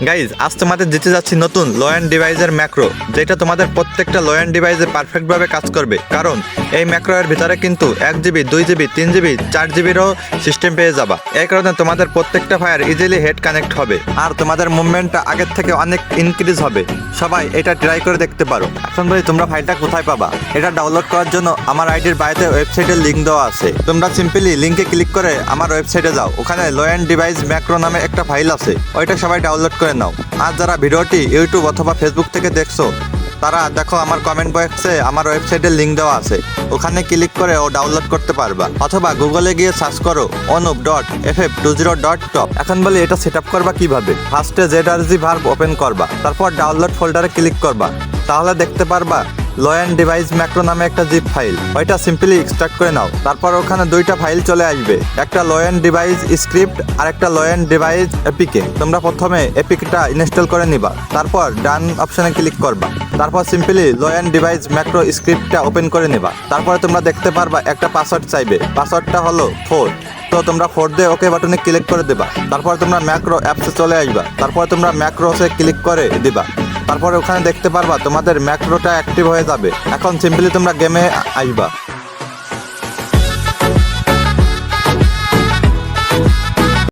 Guys আজ তোমাদের দিতে যাচ্ছি নতুন লো এন্ড ডিভাইসের ম্যাক্রো, যেটা তোমাদের প্রত্যেকটা লো এন্ড ডিভাইসে পারফেক্টভাবে কাজ করবে। কারণ এই ম্যাক্রো এর ভিতরে কিন্তু 1 GB 2 GB 3 GB 4 GBরও সিস্টেম পেয়ে যাবা। এই কারণে তোমাদের প্রত্যেকটা ফায়ার ইজিলি হেড কানেক্ট হবে আর তোমাদের মুভমেন্টটা আগের থেকে অনেক ইনক্রিজ হবে। সবাই এটা ট্রাই করে দেখতে পারো। এখন ভাই তোমরা ফাইলটা কোথায় পাবা? এটা ডাউনলোড করার জন্য আমার আইডির বাইরে ওয়েবসাইটের লিঙ্ক দেওয়া আছে। তোমরা সিম্পলি লিঙ্কে ক্লিক করে আমার ওয়েবসাইটে যাও। ওখানে লো এন্ড ডিভাইস ম্যাক্রো নামে একটা ফাইল আছে, ওইটা সবাই ডাউনলোড করে নাও। আর যারা ভিডিওটি ইউটিউব অথবা ফেসবুক থেকে দেখছো তারা দেখো আমার কমেন্ট বক্সে আমার ওয়েবসাইটের লিঙ্ক দেওয়া আছে, ওখানে ক্লিক করে ও ডাউনলোড করতে পারবা। অথবা গুগলে গিয়ে সার্চ করো অনুপ.ff20.top। এখন বলি এটা সেট আপ করবা কিভাবে। ফার্স্টে ZRG ভার্ব ওপেন করবা, তারপর ডাউনলোড ফোল্ডারে ক্লিক করবা। তাহলে দেখতে পারবা লো এন্ড ডিভাইস ম্যাক্রো নামে একটা জিপ ফাইল, ওইটা সিম্পলি এক্সট্রাক্ট করে নাও। তারপর ওখানে দুইটা ফাইল চলে আসবে, একটা লো এন্ড ডিভাইস স্ক্রিপ্ট আর একটা লো এন্ড ডিভাইস এপিকে। তোমরা প্রথমে এপিকটা ইনস্টল করে নিবা, তারপর ডান অপশনে ক্লিক করবা। তারপর simply low end device macro স্ক্রিপ্টটা ওপেন করে নিবা। তারপরে তোমরা দেখতে পারবা একটা পাসওয়ার্ড চাইবে, পাসওয়ার্ডটা হলো 4। তো তোমরা 4 দিয়ে ওকে বাটনে ক্লিক করে দেবা। তারপর তোমরা ম্যাক্রো অ্যাপসে চলে আসবা, তারপর তোমরা ম্যাক্রোসে ক্লিক করে দিবা। তারপরে ওখানে দেখতে পারবা তোমাদের ম্যাক্রোটা অ্যাক্টিভ হয়ে যাবে। এখন সিম্পলি তোমরা গেমে আসবা।